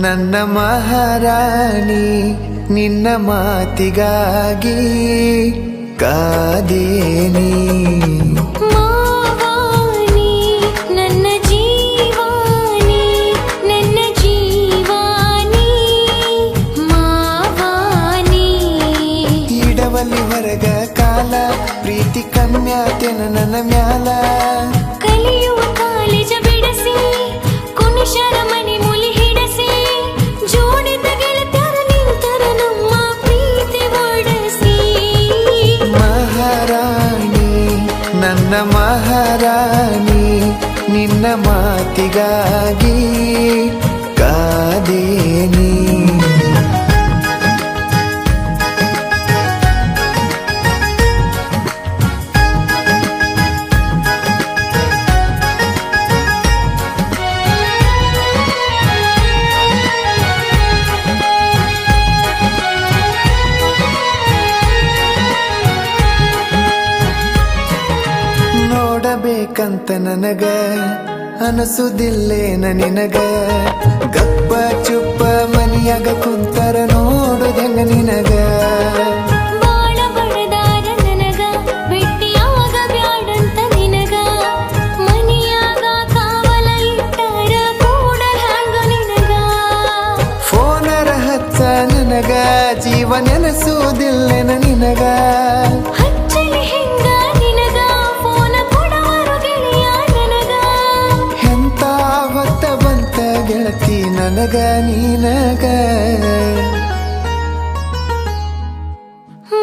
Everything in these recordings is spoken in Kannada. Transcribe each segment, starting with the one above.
ನನ್ನ ಮಹಾರಾಣಿ ನಿನ್ನ ಮಾತಿಗಾಗಿ ಕಾದೇನಿ ಮಾವಾನಿ ನನ್ನ ಜೀವಾನಿ ನನ್ನ ಜೀವಾನಿ ಮಾವಾನಿ ಇಡವಲ್ಲಿ ಹೊರಗ ಕಾಲ ಪ್ರೀತಿ ಕಮ್ಯಾತೇನ ನನ್ನ ಮ್ಯಾಲ ಕಲಿಯುವ ಕಾಲೇಜ ಬಿಡಸಿ ಕುಣಿಶರ ಮನೆ ಮುಲಿ ಹಿಡಸಿ ಜೋಡಿದ ಗೆಳತ್ಯರ ನಿಂತರ ನಮ್ಮ ಪ್ರೀತಿ ಒಡಸಿ ಮಹಾರಾಣಿ ನನ್ನ ಮಹಾರಾಣಿ ನಿನ್ನ ಮಾತಿಗಾಗಿ ಕಾದೇನಿ ನೋಡಬೇಕಂತ ನನಗ ಅನಸುದಿಲ್ಲೇನ ನಿನಗ ಗಪ್ಪ ಚುಪ್ಪ ಮನಿಯಾಗ ಕುಂತರ ನೋಡುದಂಗ ನಿನಗ ಬಾಳ ಬಡದಾರ ನನಗ ಭೇಟಿಯಾಗ ಬ್ಯಾಡಂತ ನಿನಗ ಮನಿಯಾಗ ಕಾವಲ ಇಟ್ಟಾರ ಕೂಡ ಹ್ಯಾಂಗ ನಿನಗ ಫೋನರ ಹಚ್ಚ ನನಗ ಜೀವ ನೆನಸುವುದಿಲ್ಲೇನ ನಿನಗ ಹಚ್ಚಲಿ ಹೆಂಗ ನಿನಗ ಫೋನ ಕೊಡವರು ಗೆಳೆಯ ನನಗ ಎಂತ ಹೊತ್ತ ಬಂತ ಗೆಳತಿ ನನಗ ನೀನಗ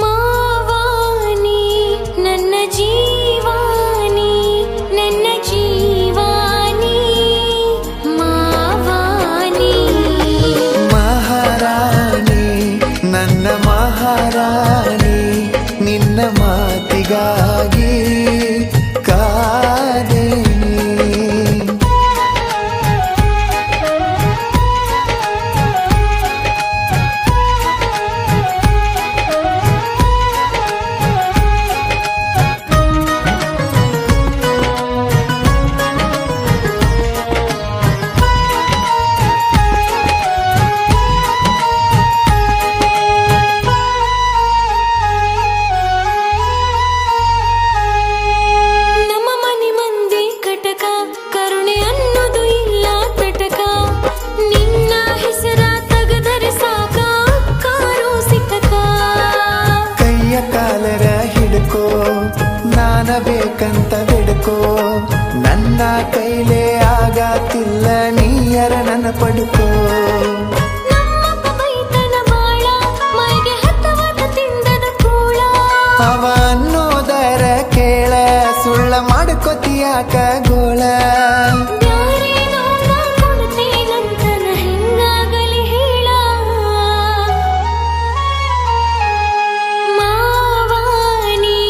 ಮಾವಾನಿ ನನ್ನ ಜೀವಾನಿ ನನ್ನ ಜೀವಾನಿ ಮಾವಾನಿ ಮಹಾರಾಣಿ ನನ್ನ ಮಹಾರಾಣಿ ನಿನ್ನ ಮಾತಿಗಾಗಿ ಕಾದೇನಿ ನಮ್ಮ ಮನೆ ಮಂದಿ ಕಟಕ ಕರುಣೆ ಅನ್ನೋದು ಇಲ್ಲ ತಟಕ ನಿನ್ನ ಹೆಸರ ತಗದರೆ ಸಾಕ ಕಾರು ಸಿಕ್ಕಕ ಕೈಯ ಕಾಲರ ಹಿಡ್ಕೋ ನಾನ ಬೇಕಂತ ಬಿಡ್ಕೋ ನನ್ನ ಕೈಲೇ ಆಗತ್ತಿಲ್ಲ ನೀಯರ ನನ್ನ ಪಡ್ಕೋ ನಮ್ಮಪ್ಪ ಬೈತನ ಬಾಳ ಮೈಗೆ ಹತ್ತವಾದ ತಿಂದದ ಕೂಳ ಅವ ಅನ್ನೋದರ ಕೇಳ ಸುಳ್ಳ ಮಾಡ್ಕೊತಿಯಾಕ ಗೋಳ ಬ್ಯಾರೇನೋ ನಾ ಕೊಡ್ತೇನಂತನ ಹೆಂಗಾಗಲಿ ಹೇಳ ಮಾವಾನಿ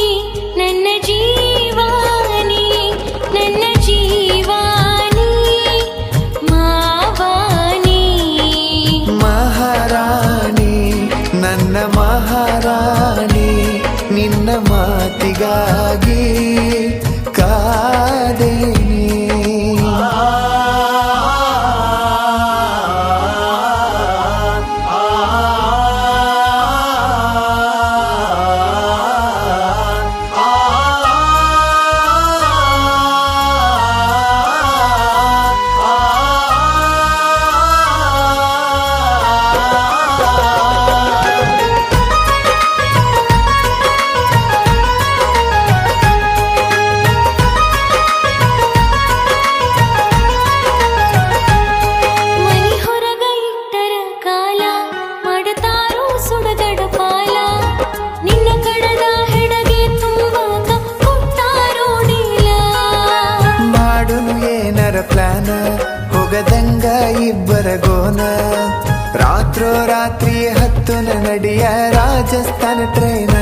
ನನ್ನ ಜೀವಾನಿ ನನ್ನ ಜೀವಾನಿ ಮಾವಾನಿ ಮಹಾರಾಣಿ ನನ್ನ ಮಹಾರಾಣಿ ನಿನ್ನ ಮಾತಿಗಾಗಿ ಕಾದೇನಿ ಮನಿ ಹೊರಗ ಇಟ್ಟರ ಕಾಲ ಮಾಡತಾರೋ ಸುಡಗಡ ಪಾಲ ನಿನ್ನ ಕಡದ ಹೆಡಗೆ ತುಂಬಾಕ ಕೊಟ್ಟಾರೋ ಡೀಲ ಮಾಡುನು ಏನರ ಪ್ಲಾನ ಹೋಗದಂಗ ಇಬ್ಬರ ಗೋನ ರಾತ್ರೋ ರಾತ್ರಿ ಹತ್ತು ನಡಿಯ ರಾಜಸ್ಥಾನ ಟ್ರೈನ